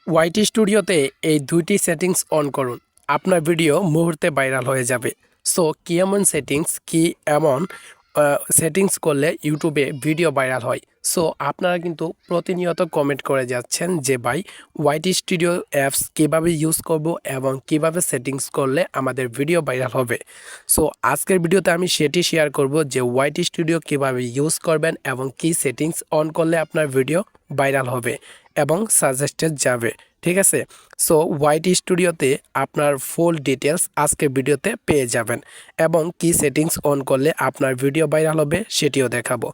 ওয়াইটি স্টুডিওতে এই দুইটি সেটিংস অন করুন, আপনার ভিডিও মুহূর্তে ভাইরাল হয়ে যাবে। সো কী এমন সেটিংস, কি এমন সেটিংস করলে ইউটিউবে ভিডিও ভাইরাল হয়? সো আপনারা কিন্তু প্রতিনিয়ত কমেন্ট করে যাচ্ছেন যে ভাই ওয়াইটি স্টুডিও অ্যাপস কীভাবে ইউজ করব এবং কিভাবে সেটিংস করলে আমাদের ভিডিও ভাইরাল হবে। সো আজকের ভিডিওতে আমি সেটি শেয়ার করব যে ওয়াইটি স্টুডিও কীভাবে ইউজ করবেন এবং কি সেটিংস অন করলে আপনার ভিডিও ভাইরাল হবে এবং সাজেস্টেড যাবে। ঠিক আছে, সো ওয়াইটি স্টুডিওতে আপনার ফুল ডিটেলস আজকের ভিডিওতে পেয়ে যাবেন এবং কি সেটিংস অন করলে আপনার ভিডিও ভাইরাল হবে সেটিও দেখাবো।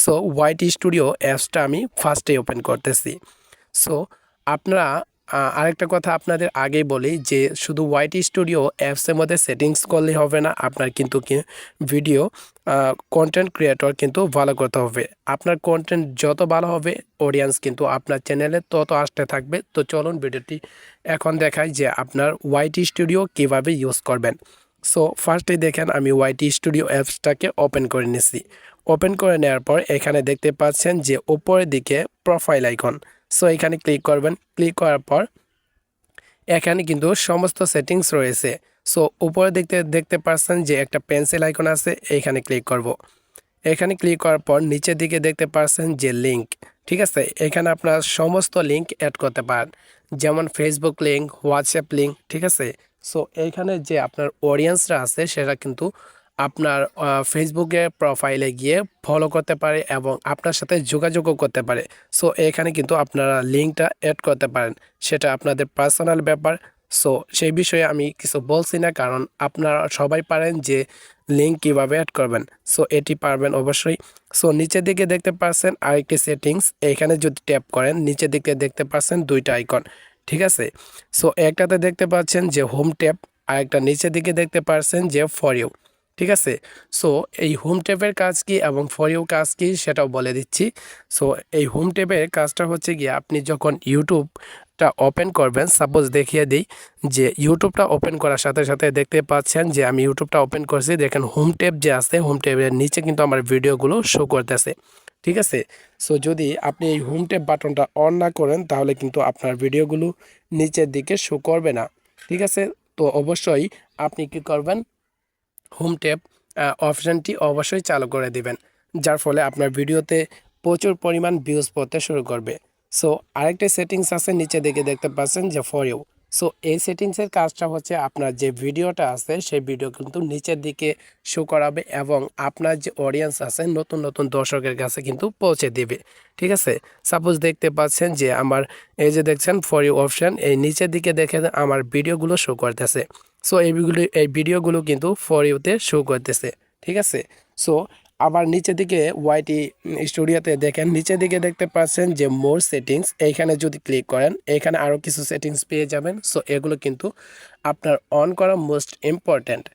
সো ওয়াইটি স্টুডিও অ্যাপসটা আমি ফার্স্টে ওপেন করতেছি। সো আপনারা আরেকটা কথা আপনাদের আগেই বলি যে শুধু ওয়াইটি স্টুডিও অ্যাপসের মধ্যে সেটিংস করলে হবে না, আপনার কিন্তু ভিডিও কন্টেন্ট ক্রিয়েটর কিন্তু ভালো করতে হবে। আপনার কন্টেন্ট যত ভালো হবে অডিয়েন্স কিন্তু আপনার চ্যানেলে তত আসতে থাকবে। তো চলুন ভিডিওটি এখন দেখাই যে আপনার ওয়াইটি স্টুডিও কিভাবে ইউজ করবেন। সো ফার্স্টে দেখেন আমি ওয়াইটি স্টুডিও অ্যাপসটাকে ওপেন করে নিছি। ওপেন করে নেওয়ার পর এখানে দেখতে পাচ্ছেন যে উপরের দিকে প্রোফাইল আইকন। সো এখানে ক্লিক করবেন। ক্লিক করার পর এখানে কিন্তু সমস্ত সেটিংস রয়েছে। সো উপরে দেখতে পাচ্ছেন যে একটা পেন্সিল আইকন আছে, এখানে ক্লিক করব। এখানে ক্লিক করার পর নিচের দিকে দেখতে পাচ্ছেন যে লিঙ্ক। ঠিক আছে, এখানে আপনার সমস্ত লিঙ্ক অ্যাড করতে পারেন, যেমন ফেসবুক লিঙ্ক, হোয়াটসঅ্যাপ লিঙ্ক। ঠিক আছে, সো এইখানে যে আপনার অডিয়েন্সরা আছে সেটা কিন্তু আপনার ফেসবুকে প্রোফাইলে গিয়ে ফলো করতে পারে এবং আপনার সাথে যোগাযোগও করতে পারে। সো এখানে কিন্তু আপনারা লিঙ্কটা অ্যাড করতে পারেন, সেটা আপনাদের পার্সোনাল ব্যাপার। সো সেই বিষয়ে আমি কিছু বলছি না, কারণ আপনারা সবাই পারেন যে লিঙ্ক কীভাবে অ্যাড করবেন। সো এটি পারবেন অবশ্যই। সো নিচের দিকে দেখতে পাচ্ছেন আরেকটি সেটিংস, এখানে যদি ট্যাপ করেন নিচের দিকে দেখতে পাচ্ছেন দুইটা আইকন। ঠিক আছে, সো একটাতে দেখতে পাচ্ছেন যে হোম ট্যাব, আর একটা নিচের দিকে দেখতে পাচ্ছেন যে ফর ইউ। ঠিক আছে, সো এই হোম ট্যাবের কাজ কি এবং ফর ইউ কাজ কি সেটাও বলে দিচ্ছি। সো এই হোম ট্যাবের কাজটা হচ্ছে গিয়ে আপনি যখন ইউটিউবটা ওপেন করবেন, সাপোজ দেখিয়ে দিই যে ইউটিউবটা ওপেন করার সাথে সাথে দেখতে পাচ্ছেন যে আমি ইউটিউবটা ওপেন করছি। দেখেন হোম ট্যাব যে আছে, হোম ট্যাবের নিচে কিন্তু আমার ভিডিওগুলো শো করতেছে। ঠিক আছে, সো যদি আপনি এই হোম ট্যাব বাটনটা অন না করেন তাহলে কিন্তু আপনার ভিডিওগুলো নিচের দিকে শো করবে না। ঠিক আছে, তো অবশ্যই আপনি কি করবেন, হোম ট্যাব অপশানটি অবশ্যই চালু করে দিবেন, যার ফলে আপনার ভিডিওতে প্রচুর পরিমাণ ভিউজ পড়তে শুরু করবে। সো আরেকটা সেটিংস আছে নিচে দিকে দেখতে পাচ্ছেন যে ফর ইউ। সো এই সেটিংসের কাজটা হচ্ছে আপনার যে ভিডিওটা আছে সেই ভিডিও কিন্তু নিচের দিকে শো করাবে এবং আপনার যে অডিয়েন্স আছে নতুন নতুন দর্শকের কাছে কিন্তু পৌঁছে দেবে। ঠিক আছে, সাপোজ দেখতে পাচ্ছেন যে আমার এই যে দেখছেন ফর ইউ অপশান, এই নিচের দিকে দেখে আমার ভিডিওগুলো শো করতেছে। সো এই ভিডিওগুলো কিন্তু ফর ইউতে শো করতেছে। ঠিক আছে, সো আবার নিচের দিকে ওয়াইটি স্টুডিওতে দেখেন নিচের দিকে দেখতে পাচ্ছেন যে মোর সেটিংস, এইখানে যদি ক্লিক করেন এখানে আরও কিছু সেটিংস পেয়ে যাবেন। সো এগুলো কিন্তু আপনার অন করা মোস্ট ইম্পর্ট্যান্ট।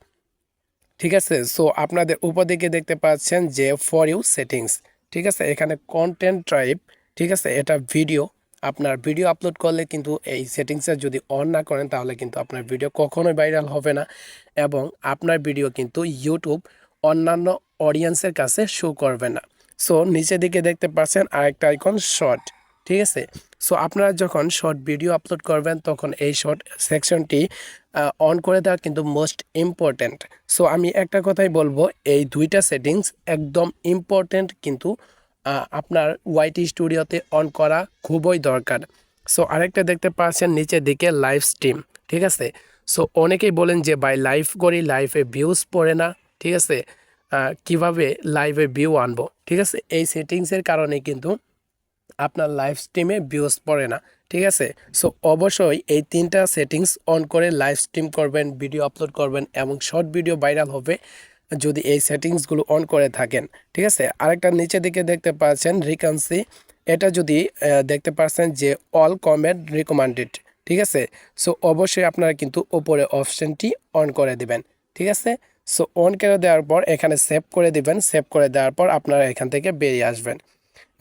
ঠিক আছে, সো আপনাদের উপর দিকে দেখতে পাচ্ছেন যে ফর ইউ সেটিংস। ঠিক আছে, এখানে কন্টেন্ট টাইপ। ঠিক আছে, এটা ভিডিও। আপনার ভিডিও আপলোড করলে কিন্তু এই সেটিংসটা যদি অন না করেন তাহলে কিন্তু আপনার ভিডিও কখনোই ভাইরাল হবে না এবং আপনার ভিডিও কিন্তু ইউটিউব অন্যান্য অডিয়েন্সের কাছে শো করবে না। সো নিচের দিকে দেখতে পাচ্ছেন আরেকটা আইকন শর্ট। ঠিক আছে, সো আপনারা যখন শর্ট ভিডিও আপলোড করবেন তখন এই শর্ট সেকশনটি অন করে দেওয়া কিন্তু মোস্ট ইম্পর্ট্যান্ট। সো আমি একটা কথাই বলবো, এই দুইটা সেটিংস একদম ইম্পর্ট্যান্ট, কিন্তু আপনার ওয়াইটি স্টুডিওতে অন করা খুবই দরকার। সো আরেকটা দেখতে পাচ্ছেন নিচের দিকে লাইভ স্ট্রিম। ঠিক আছে, সো অনেকেই বলেন যে ভাই লাইভ করি, লাইভে ভিউজ পড়ে না। ঠিক আছে, কিভাবে লাইভে ভিউ আনবো? ঠিক আছে, এই সেটিংসের কারণে কিন্তু আপনার লাইভ স্ট্রিমে ভিউজ পড়ে না। ঠিক আছে, সো অবশ্যই এই তিনটা সেটিংস অন করে লাইভ স্ট্রিম করবেন, ভিডিও আপলোড করবেন এবং শর্ট ভিডিও ভাইরাল হবে যদি এই সেটিংসগুলো অন করে থাকেন। ঠিক আছে, আরেকটা নিচের দিকে দেখতে পাচ্ছেন রিকান্সি, এটা যদি দেখতে পাচ্ছেন যে অল কমেন্ট রিকমেন্ডেড। ঠিক আছে, সো অবশ্যই আপনারা কিন্তু ওপরে অপশানটি অন করে দিবেন। ঠিক আছে, সো অন করে দেওয়ার পর এখানে সেভ করে দিবেন। সেভ করে দেওয়ার পর আপনারা এখান থেকে বেরিয়ে আসবেন।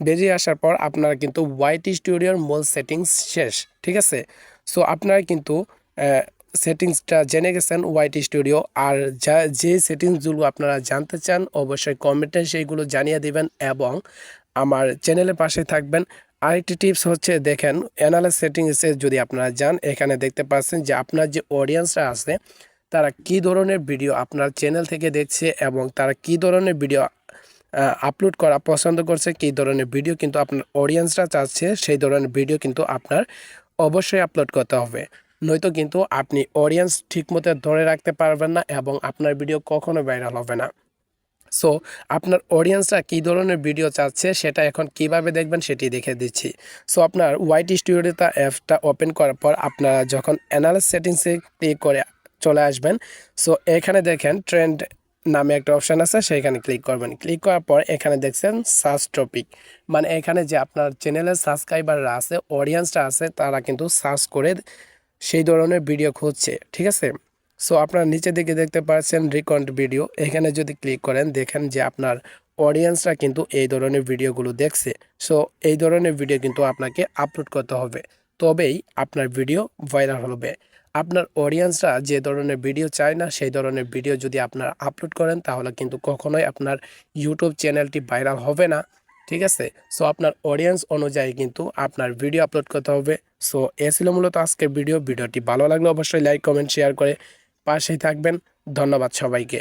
বেরিয়ে আসার পর আপনারা কিন্তু ওয়াইটি স্টুডিওর মূল সেটিংস শেষ। ঠিক আছে, সো আপনারা কিন্তু সেটিংসটা জেনে গেছেন ওয়াইটি স্টুডিও। আর যে সেটিংসগুলো আপনারা জানতে চান অবশ্যই কমেন্টে সেইগুলো জানিয়ে দিবেন এবং আমার চ্যানেলের পাশে থাকবেন। আরেকটি টিপস হচ্ছে দেখেন অ্যানালাইজ সেটিংসে যদি আপনারা যান এখানে দেখতে পাচ্ছেন যে আপনার যে অডিয়েন্সরা আছে তারা কী ধরনের ভিডিও আপনার চ্যানেল থেকে দেখছে এবং তারা কী ধরনের ভিডিও আপলোড করা পছন্দ করছে, কী ধরনের ভিডিও কিন্তু আপনার অডিয়েন্সরা চাচ্ছে সেই ধরনের ভিডিও কিন্তু আপনার অবশ্যই আপলোড করতে হবে। নয়তো কিন্তু আপনি অডিয়েন্স ঠিকমতো ধরে রাখতে পারবেন না এবং আপনার ভিডিও কখনো ভাইরাল হবে না। সো আপনার অডিয়েন্সরা কী ধরনের ভিডিও চাচ্ছে সেটা এখন কিভাবে দেখবেন সেটি দেখে দিচ্ছি। সো আপনার ওয়াইট স্টুডিওটা অ্যাপটা ওপেন করার পর আপনারা যখন অ্যানালাইজ সেটিংসে ক্লিক করে চলে আসবেন, সো এখানে দেখেন ট্রেন্ড নামে একটা অপশান আছে, সেইখানে ক্লিক করবেন। ক্লিক করার পর এখানে দেখছেন সার্চ টপিক, মানে এখানে যে আপনার চ্যানেলের সাবস্ক্রাইবাররা আছে, অডিয়েন্সরা আছে, তারা কিন্তু সার্চ করে সেই ধরনের ভিডিও খুঁজছে, ঠিক আছে। সো আপনার নিচের দিকে দেখতে পাচ্ছেন রিকমেন্ড ভিডিও, এখানে যদি ক্লিক করেন দেখেন যে আপনার অডিয়েন্সরা কিন্তু এই ধরনের ভিডিওগুলো দেখছে। সো এই ধরনের ভিডিও কিন্তু আপনাকে আপলোড করতে হবে, তবেই আপনার ভিডিও ভাইরাল হবে। আপনার অডিয়েন্সরা যে ধরনের ভিডিও চায় না সেই ধরনের ভিডিও যদি আপনারা আপলোড করেন তাহলে কিন্তু কখনোই আপনার ইউটিউব চ্যানেলটি ভাইরাল হবে না, ঠিক আছে। সো আপনার অডিয়েন্স অনুযায়ী কিন্তু আপনার ভিডিও আপলোড করতে হবে। সো এ ছিল মূলত আজকের ভিডিওটি ভালো লাগলে অবশ্যই লাইক কমেন্ট শেয়ার করে পাশেই থাকবেন। ধন্যবাদ সবাইকে।